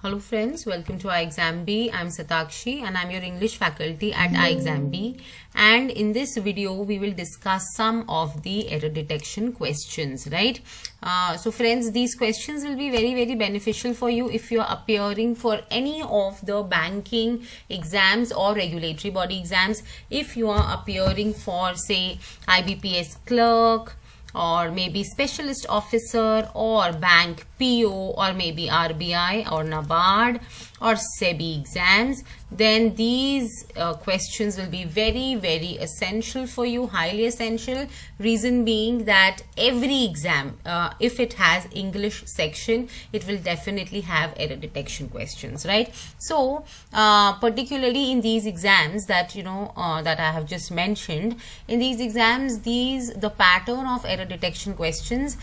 Hello friends, welcome to iExamB. I'm Satakshi and I'm your English faculty at iExamB, and in this video we will discuss some of the error detection questions, right? So friends, these questions will be very beneficial for you if you are appearing for any of the banking exams or regulatory body exams. If you are appearing for say IBPS clerk, or maybe specialist officer, or bank PO, or maybe RBI or NABARD or SEBI exams, then these questions will be very essential for you, highly essential. Reason being that every exam, if it has English section, it will definitely have error detection questions, right? So particularly in these exams that that I have just mentioned, in these exams, the pattern of error detection questions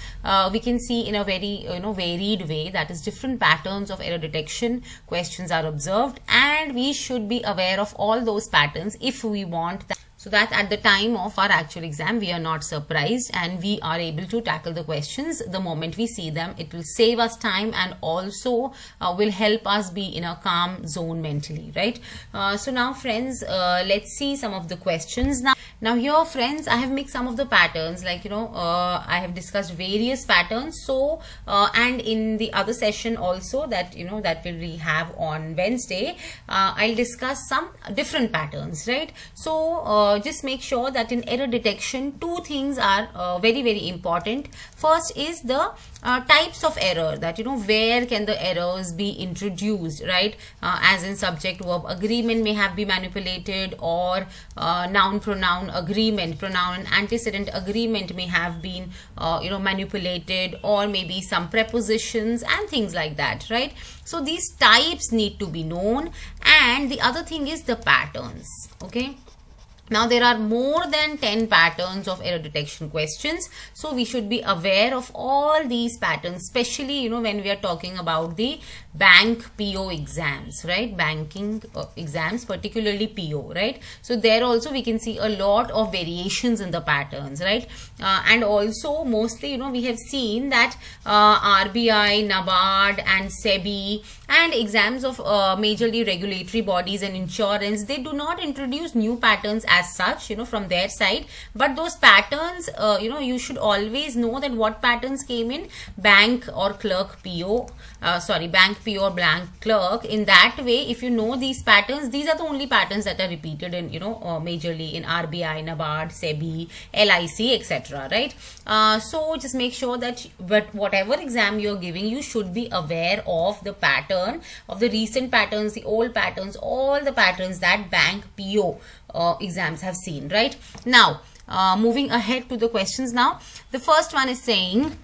we can see in a very varied way. That is, different patterns of error detection questions are observed, and we should be aware of all those patterns if we want that, so that at the time of our actual exam we are not surprised and we are able to tackle the questions the moment we see them. It will save us time and also will help us be in a calm zone mentally, right? So now friends, let's see some of the questions. Now here friends, I have mixed some of the patterns, like I have discussed various patterns. So and in the other session also that that we have on Wednesday, I'll discuss some different patterns, right? So just make sure that in error detection, two things are very important. First is the types of error, that where can the errors be introduced, right? As in subject verb agreement may have been manipulated, or noun pronoun agreement, pronoun and antecedent agreement may have been manipulated, or maybe some prepositions and things like that, right? So these types need to be known, and the other thing is the patterns. Okay, now there are more than 10 patterns of error detection questions, so we should be aware of all these patterns, especially when we are talking about the bank PO exams, right? Banking exams, particularly PO, right? So there also we can see a lot of variations in the patterns, right? And also mostly we have seen that RBI, NABARD and SEBI and exams of majorly regulatory bodies and insurance, they do not introduce new patterns as such from their side, but those patterns you should always know that what patterns came in bank or clerk PO, bank PO or blank clerk. In that way, if you know these patterns, these are the only patterns that are repeated in majorly in RBI, NABARD, SEBI, LIC, etc., right? So just make sure that whatever exam you're giving, you should be aware of the pattern, of the recent patterns, the old patterns, all the patterns that bank PO exams have seen, right? Now moving ahead to the questions. Now the first one is saying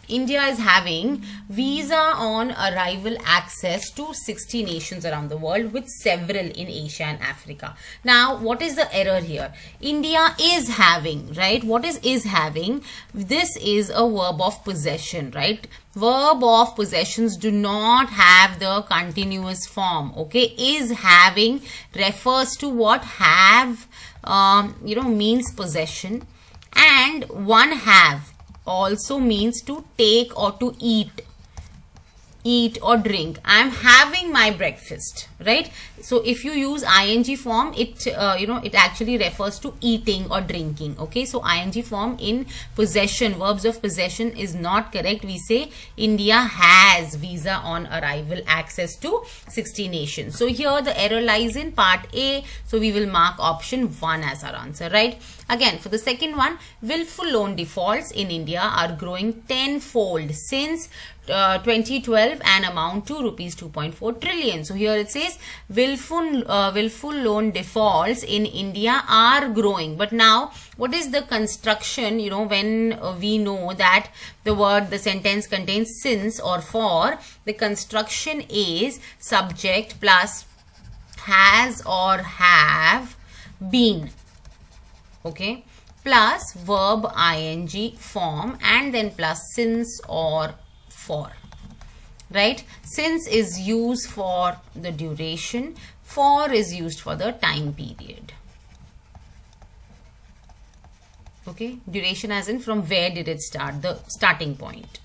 India is having visa on arrival access to 60 nations around the world, with several in Asia and Africa. Now what is the error here? India is having, right? What is having? This is a verb of possession, right? Verb of possessions do not have the continuous form. Okay, is having refers to what? Have means possession, and one have also means to take or to eat or drink. I am having my breakfast, right? So if you use ing form, it it actually refers to eating or drinking. Okay, so ing form in possession, verbs of possession, is not correct. We say India has visa on arrival access to 60 nations. So here the error lies in part A, so we will mark option 1 as our answer, right? Again, for the second one, willful loan defaults in India are growing tenfold since 2012 and amount to rupees 2.4 trillion. So here it says willful loan defaults in India are growing. But now what is the construction when we know that the sentence contains since or for? The construction is subject plus has or have been, okay, plus verb ing form, and then plus since or for, right? Since is used for the duration, for is used for the time period. Okay, duration as in from where did it start, the starting point.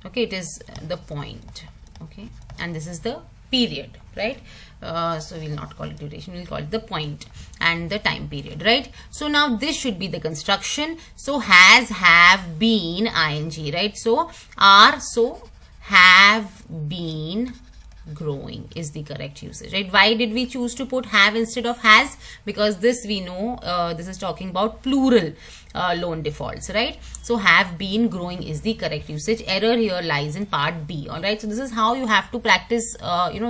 Okay, it is the point. Okay, and this is the period, right? So we'll not call it duration, we'll call it the point and the time period, right? So now this should be the construction. So has, have, been, ing, right? So are, so have been growing is the correct usage, right? Why did we choose to put have instead of has? Because this we know this is talking about plural loan defaults, right? So have been growing is the correct usage. Error here lies in part B. All right, so this is how you have to practice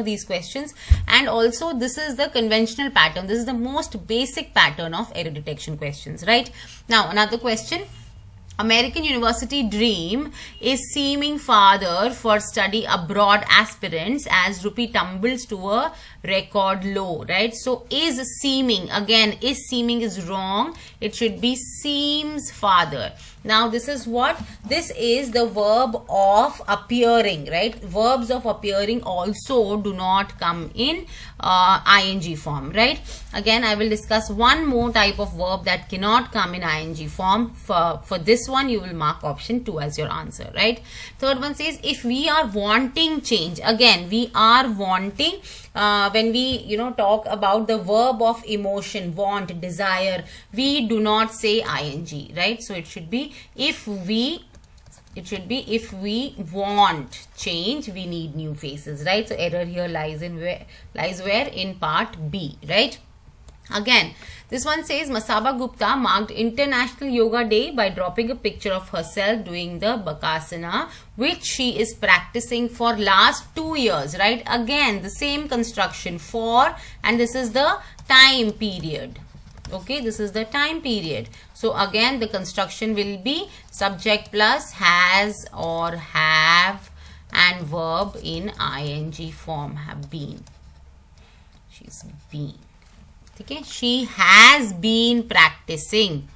these questions, and also this is the conventional pattern. This is the most basic pattern of error detection questions, right? Now another question. American University dream is seeming farther for study abroad aspirants as rupee tumbles to a record low, right? So is seeming, again, is seeming is wrong. It should be seems farther. Now this is what? This is the verb of appearing, right? Verbs of appearing also do not come in ing form, right? Again, I will discuss one more type of verb that cannot come in ing form. For this one, you will mark option 2 as your answer, right? Third one says, if we are wanting change, again, we are wanting, when we talk about the verb of emotion, want, desire, we do not say ing, right? So it should be if we want change, we need new faces, right? So error here lies where in part B, right? Again, this one says Masaba Gupta marked International Yoga Day by dropping a picture of herself doing the Bakasana, which she is practicing for last 2 years, right? Again, the same construction for, and this is the time period. Okay, this is the time period. So again, the construction will be subject plus has or have and verb in ing form, have been. She's been. Okay, she has been practicing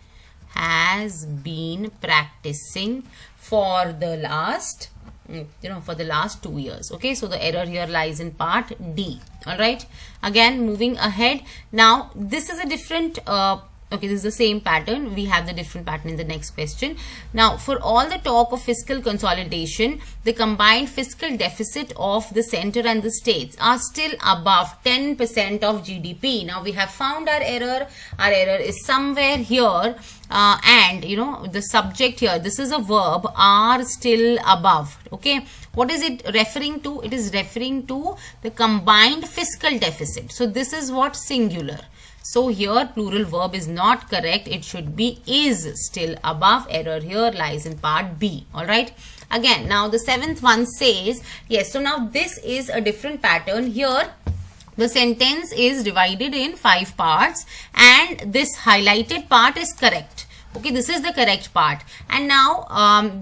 for the last for the last 2 years. Okay, so the error here lies in part D. All right, again moving ahead. Now this is a different okay, this is the same pattern. We have the different pattern in the next question. Now, for all the talk of fiscal consolidation, the combined fiscal deficit of the center and the states are still above 10% of GDP. Now, we have found our error. Our error is somewhere here, and the subject here, this is a verb, are still above. Okay, what is it referring to? It is referring to the combined fiscal deficit. So, this is what? Singular. So here plural verb is not correct. It should be is still above. Error here lies in part B. Alright. Again, now the 7th one says, yes, so now this is a different pattern. Here the sentence is divided in 5 parts and this highlighted part is correct. Okay, this is the correct part. And now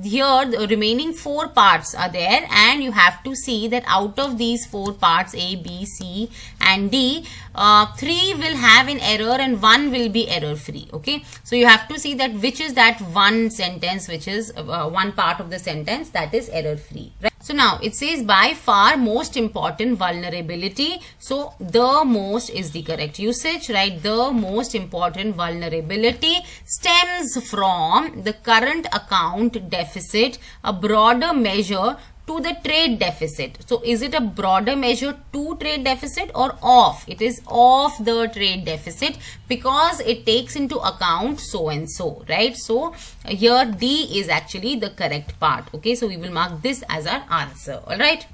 here the remaining 4 parts are there and you have to see that out of these 4 parts A, B, C and D, 3 will have an error and 1 will be error free. Okay, so you have to see that which is that one sentence, which is one part of the sentence that is error free. Right? So now it says by far most important vulnerability. So the most is the correct usage, right? The most important vulnerability stems from the current account deficit, a broader measure to the trade deficit. So is it a broader measure to trade deficit or of? It is of the trade deficit because it takes into account so and so, right? So here D is actually the correct part. Okay, so we will mark this as our answer. All right.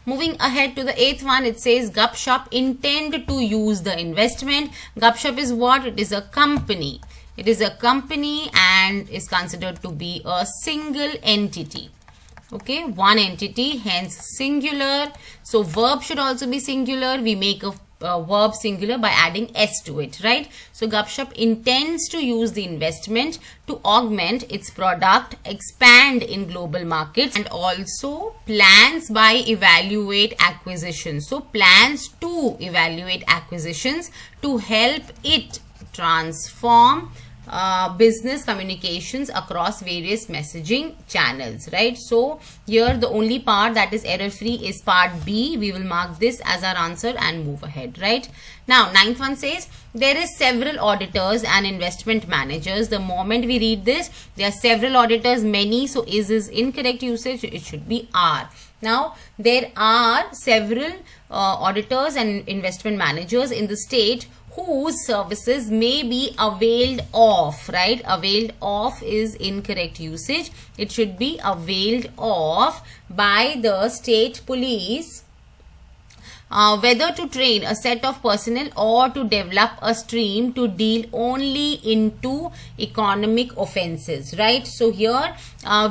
Moving ahead to the 8th one, it says Gupshup intend to use the investment. Gupshup is what? It is a company. It is a company and is considered to be a single entity. Okay, one entity, hence singular. So verb should also be singular. We make a verb singular by adding s to it, right? So Gupshup intends to use the investment to augment its product, expand in global markets, and also plans by evaluate acquisitions. So plans to evaluate acquisitions to help it transform business communications across various messaging channels, right? So here the only part that is error free is part B. We will mark this as our answer and move ahead, right? Now 9th one says there is several auditors and investment managers. The moment we read this, there are several auditors, many, so is incorrect usage. It should be are. Now there are several auditors and investment managers in the state whose services may be availed of, right? Availed of is incorrect usage. It should be availed of by the state police, whether to train a set of personnel or to develop a stream to deal only into economic offences, right? So here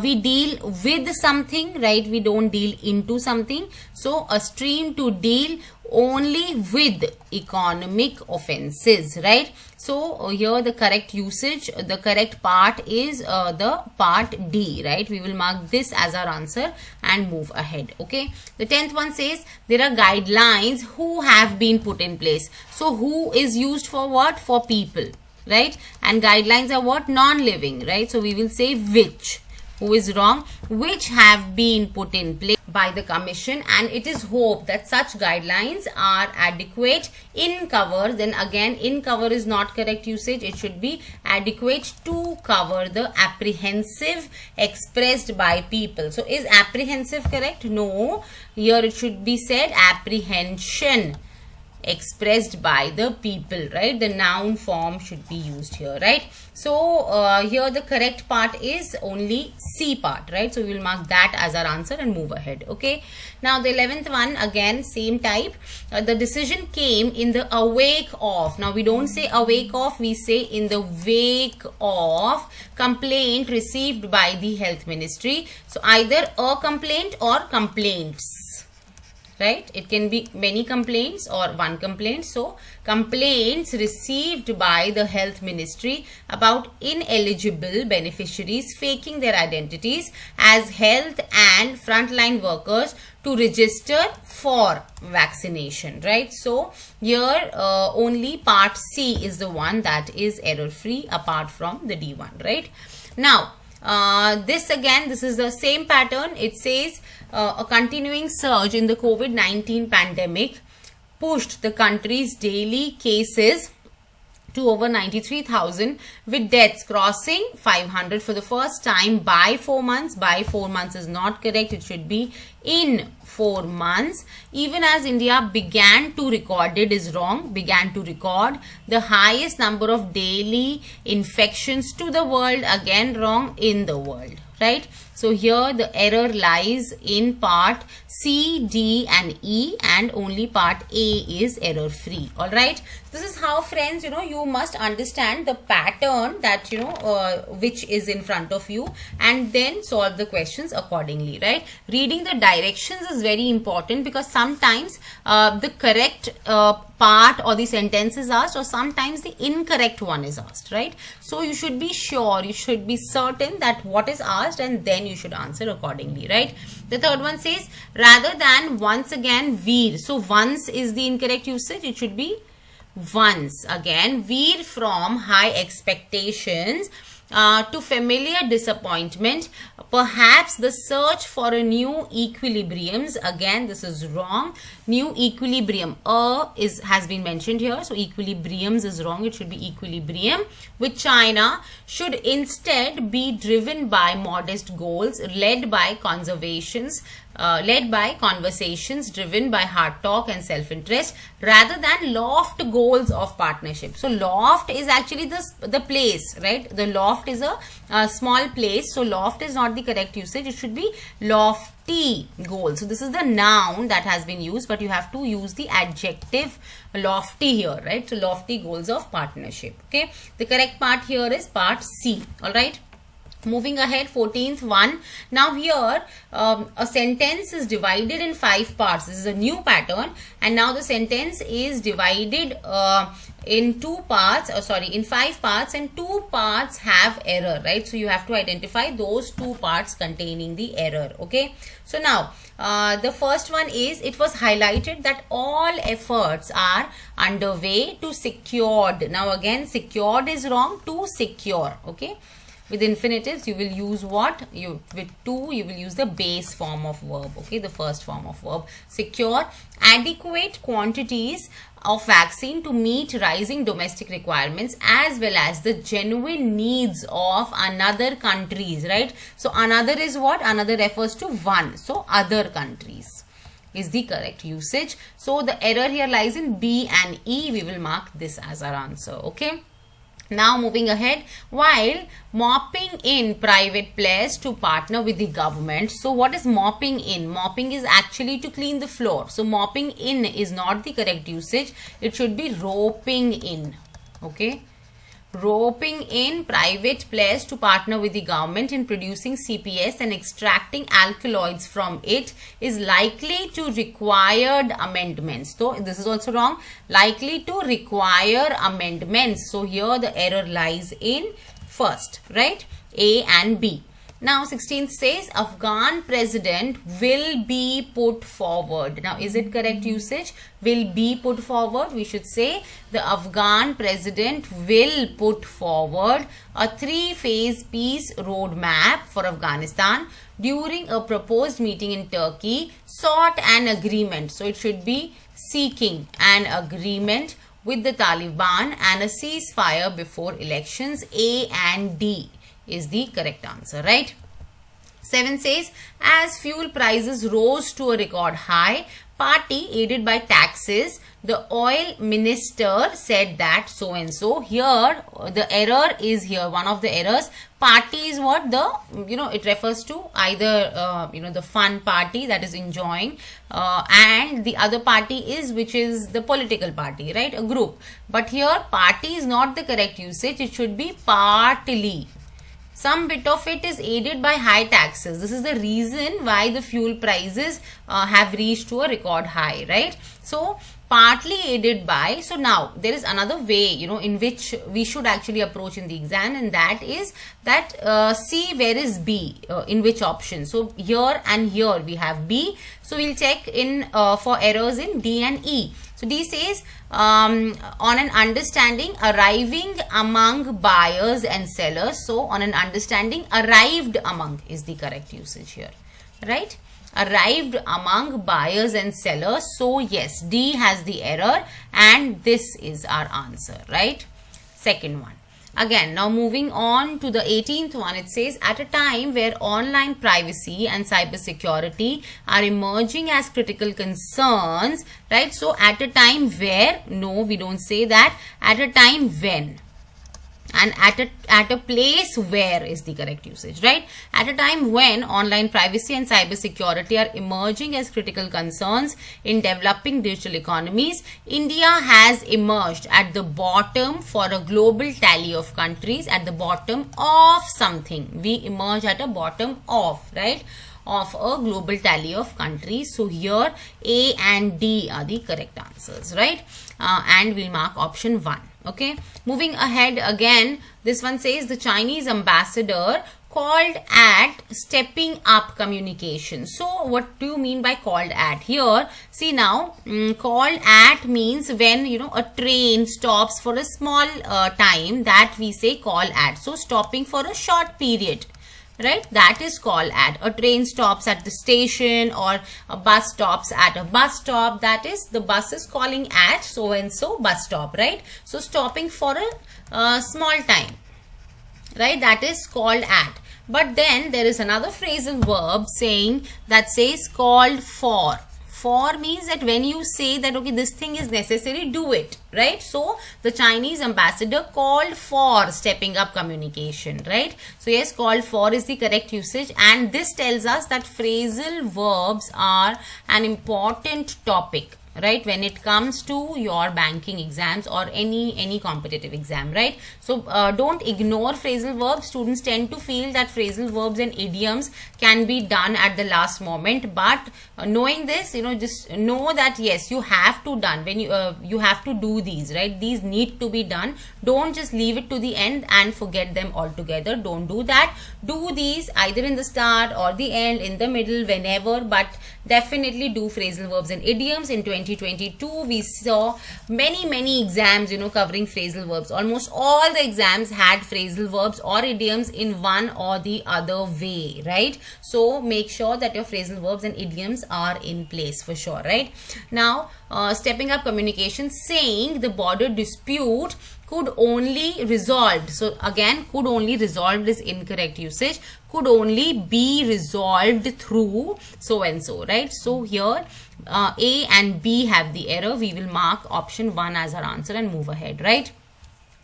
we deal with something, right? We don't deal into something. So a stream to deal only with economic offences, right? So here the correct usage, the correct part is the part D, right? We will mark this as our answer and move ahead. Okay, the 10th one says there are guidelines who have been put in place. So who is used for what? For people, right? And guidelines are what? Non-living, right? So we will say which. Who is wrong? Which have been put in place by the commission, and it is hoped that such guidelines are adequate in cover. Then again, in cover is not correct usage. It should be adequate to cover the apprehensive expressed by people. So is apprehensive correct? No. Here it should be said apprehension expressed by the people, right? The noun form should be used here, right? So here the correct part is only C part, right? So we will mark that as our answer and move ahead. Okay, now the 11th one, again same type. The decision came in the awake of. Now we don't say awake of, we say in the wake of complaint received by the health ministry. So either a complaint or complaints, right? It can be many complaints or one complaint. So complaints received by the health ministry about ineligible beneficiaries faking their identities as health and frontline workers to register for vaccination, right? So here only part C is the one that is error free apart from the D1, right? Now this is the same pattern. It says a continuing surge in the COVID-19 pandemic pushed the country's daily cases to over 93,000 with deaths crossing 500 for the first time by 4 months. By 4 months is not correct. It should be in 4 months. Even as India began to record, it is wrong, began to record the highest number of daily infections to the world, again wrong, in the world, right? So here the error lies in part C, D and E, and only part A is error free. All right. This is how, friends, you must understand the pattern that, which is in front of you, and then solve the questions accordingly, right? Reading the directions is very important because sometimes the correct part or the sentence is asked, or sometimes the incorrect one is asked, right? So you should be sure, you should be certain that what is asked, and then you should answer accordingly, right? The third one says rather than once again veer. So once is the incorrect usage. It should be once again. Veer from high expectations to familiar disappointment, perhaps the search for a new equilibriums. Again, this is wrong. New equilibrium has been mentioned here, so equilibriums is wrong. It should be equilibrium with China should instead be driven by modest goals led by conversations driven by hard talk and self-interest rather than loft goals of partnership. So loft is actually the place, right? The loft is a small place. So loft is not the correct usage. It should be lofty goals. So this is the noun that has been used, but you have to use the adjective lofty here, right? So lofty goals of partnership. Okay. The correct part here is part C. All right. Moving ahead, 14th one. Now here a sentence is divided in 5 parts. This is a new pattern, and now the sentence is divided in 5 parts, and 2 parts have error, right? So you have to identify those 2 parts containing the error. Okay, so now the first one is it was highlighted that all efforts are underway to secured. Now again, secured is wrong, to secure. Okay, With infinitives, you will use what? With to, you will use the base form of verb, okay, the first form of verb. Secure adequate quantities of vaccine to meet rising domestic requirements as well as the genuine needs of another countries, right? So another is what? Another refers to one. So other countries is the correct usage. So the error here lies in B and E. We will mark this as our answer, okay? Now moving ahead, while mopping in private place to partner with the government. So what is mopping in? Mopping is actually to clean the floor. So mopping in is not the correct usage. It should be roping in, okay? Roping in private place to partner with the government in producing CPS and extracting alkaloids from it is likely to required amendments. So this is also wrong. Likely to require amendments. So here the error lies in first, right? A and B. Now 16th says Afghan president will be put forward. Now is it correct usage? Will be put forward. We should say the Afghan president will put forward a 3-phase peace roadmap for Afghanistan during a proposed meeting in Turkey, sought an agreement. So it should be seeking an agreement with the Taliban and a ceasefire before elections. A and D is the correct answer, right? 7 says, as fuel prices rose to a record high, party aided by taxes, the oil minister said that so and so. Here the error is here, one of the errors. Party is what? The, it refers to either the fun party, that is enjoying, and the other party is, which is the political party, right, a group. But here party is not the correct usage. It should be partly. Some bit of it is aided by high taxes. This is the reason why the fuel prices have reached to a record high, right? So partly aided by. So now there is another way, in which we should actually approach in the exam, and that is that see where is B, in which option. So here and here we have B. So we'll check in for errors in D and E. So D says on an understanding arriving among buyers and sellers. So on an understanding arrived among is the correct usage here, right? Arrived among buyers and sellers. So yes, D has the error and this is our answer, right? Second one. Again, now moving on to the 18th one, it says at a time where online privacy and cybersecurity are emerging as critical concerns, right? So at a time where, no, we don't say that, at a time when. And at a place where is the correct usage, right? At a time when online privacy and cybersecurity are emerging as critical concerns in developing digital economies, India has emerged at the bottom for a global tally of countries, at the bottom of something. We emerge at a bottom of, right, of a global tally of countries. So here A and D are the correct answers, right? And we'll mark option 1. Okay, moving ahead again, this one says the Chinese ambassador called at stepping up communication. So what do you mean by called at here? See now, called at means when a train stops for a small time, that we say call at. So stopping for a short period, right, that is call at. A train stops at the station or a bus stops at a bus stop, that is the bus is calling at so and so bus stop, right? So stopping for a small time, right, that is called at. But then there is another phrasal verb saying that says called for. For means that when you say that, okay, this thing is necessary, do it, right? So the Chinese ambassador called for stepping up communication, right? So yes, called for is the correct usage, and this tells us that phrasal verbs are an important topic, right, when it comes to your banking exams or any competitive exam, right? So don't ignore phrasal verbs. Students tend to feel that phrasal verbs and idioms can be done at the last moment, but knowing this, just know that yes, you have to done when you have to do these, right? These need to be done. Don't just leave it to the end and forget them altogether. Don't do that. Do these either in the start or the end, in the middle, whenever, but definitely do phrasal verbs and idioms in 20 2022 we saw many exams, covering phrasal verbs. Almost all the exams had phrasal verbs or idioms in one or the other way, right? So make sure that your phrasal verbs and idioms are in place for sure, right? Now, stepping up communication, saying the border dispute could only resolved. So again, could only resolved is incorrect usage. Could only be resolved through so and so, right? So here A and B have the error. We will mark option 1 as our answer and move ahead, right?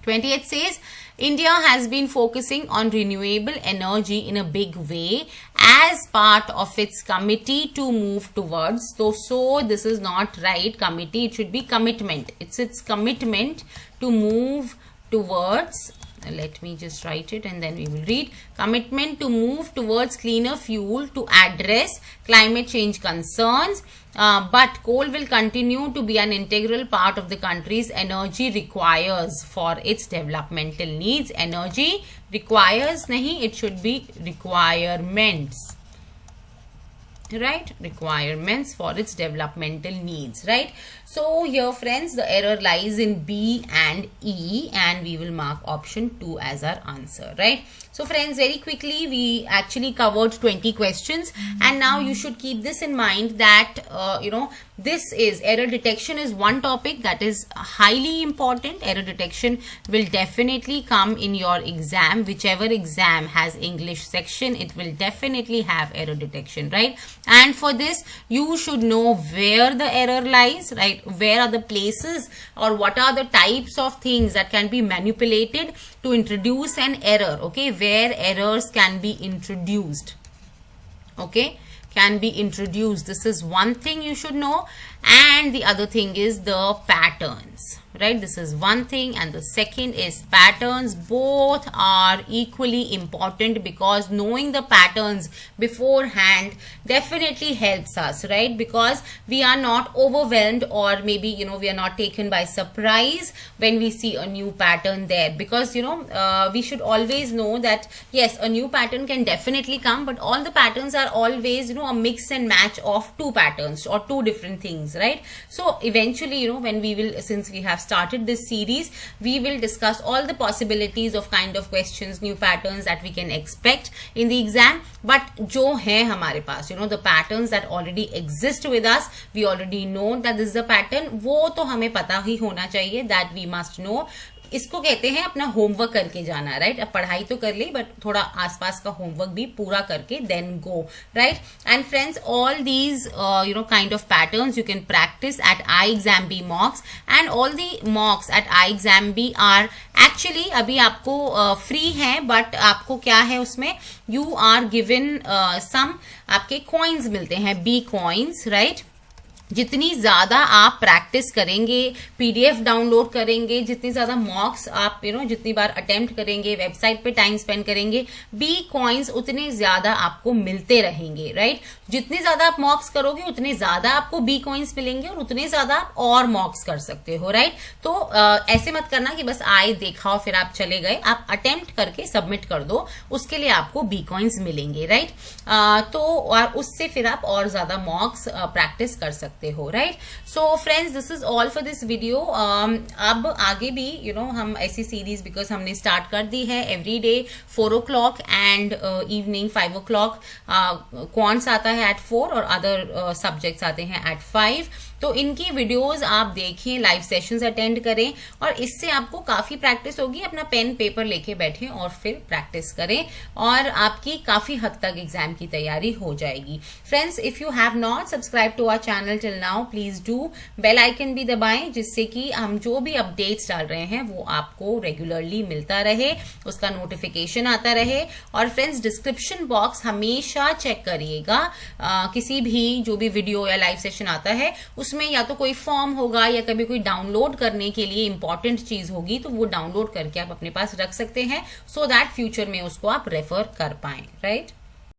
28 says, India has been focusing on renewable energy in a big way as part of its committee to move towards. So this is not right, committee. It should be commitment. It's its commitment to move towards. Let me just write it and then we will read. Commitment to move towards cleaner fuel to address climate change concerns. But coal will continue to be an integral part of the country's energy requires for its developmental needs. Energy requires nahi, it should be requirements. Right, requirements for its developmental needs, right? So here friends, the error lies in B and E, and we will mark option 2 as our answer, right? So friends, very quickly we actually covered 20 questions, and now you should keep this in mind that this is error detection is one topic that is highly important. Error detection will definitely come in your exam. Whichever exam has English section, it will definitely have error detection, right? And for this you should know where the error lies, right? Where are the places or what are the types of things that can be manipulated to introduce an error, okay? Where errors can be introduced, okay? Can be introduced. This is one thing you should know, and the other thing is the patterns, right? This is one thing, and the second is patterns. Both are equally important because knowing the patterns beforehand definitely helps us, right? Because we are not overwhelmed, or maybe we are not taken by surprise when we see a new pattern there, because we should always know that yes, a new pattern can definitely come, but all the patterns are always a mix and match of two patterns or two different things, right? So eventually when we will, since we have started this series, we will discuss all the possibilities of kind of questions, new patterns that we can expect in the exam. But jo hai hamare paas, the patterns that already exist with us, we already know that this is a pattern, wo to hame pata hi hona chahiye, that we must know. इसको कहते हैं अपना homework करके जाना, right? अब पढ़ाई तो कर ली, बट थोड़ा आसपास का होमवर्क भी पूरा करके then go, right? And friends, all these kind of patterns you can practice at iExamB mocks, and all the mocks at iExamB are actually अभी आपको फ्री है, बट आपको क्या है उसमें, यू आर गिवन सम आपके कॉइन्स मिलते हैं, बी कॉइन्स, राइट? जितनी ज्यादा आप प्रैक्टिस करेंगे, पीडीएफ डाउनलोड करेंगे, जितनी ज्यादा मॉक्स आप जितनी बार अटेम्प्ट करेंगे, वेबसाइट पे टाइम स्पेंड करेंगे, बी कॉइन्स उतने ज्यादा आपको मिलते रहेंगे, राइट? जितने ज्यादा आप मॉक्स करोगे उतने ज्यादा आपको बी कॉइन्स मिलेंगे, और उतने ज्यादा आप और मॉक्स कर सकते हो, राइट? तो ऐसे मत करना कि बस आए देखा फिर आप चले गए, आप अटेम्प्ट करके सबमिट कर दो, उसके लिए आपको बी कॉइन्स मिलेंगे, राइट? तो और उससे फिर आप और ज्यादा मॉक्स प्रैक्टिस कर सकते हो, right? So friends, this is all for this video. अब आगे भी हम ऐसी सीरीज, बिकॉज हमने स्टार्ट कर दी है, every day 4 o'clock and evening 5 o'clock. Quants आता है एट 4 और अदर सब्जेक्ट्स आते हैं एट 5. तो इनकी वीडियोस आप देखें, लाइव सेशंस अटेंड करें, और इससे आपको काफी प्रैक्टिस होगी. अपना पेन पेपर लेके बैठें और फिर प्रैक्टिस करें, और आपकी काफी हद तक एग्जाम की तैयारी हो जाएगी. Friends, if you have not subscribe to our channel till now, please do. Bell icon भी दबाएं, जिससे कि हम जो भी अपडेट्स डाल रहे हैं वो आपको रेगुलरली मिलता रहे, उसका नोटिफिकेशन आता रहे. और फ्रेंड्स, डिस्क्रिप्शन बॉक्स हमेशा चेक करिएगा. किसी भी जो भी वीडियो या लाइव सेशन आता है उसमें या तो कोई फॉर्म होगा या कभी कोई डाउनलोड करने के लिए इंपॉर्टेंट चीज होगी, तो वो डाउनलोड करके आप अपने पास रख सकते हैं, सो दैट फ्यूचर में उसको आप रेफर कर पाएं, राइट?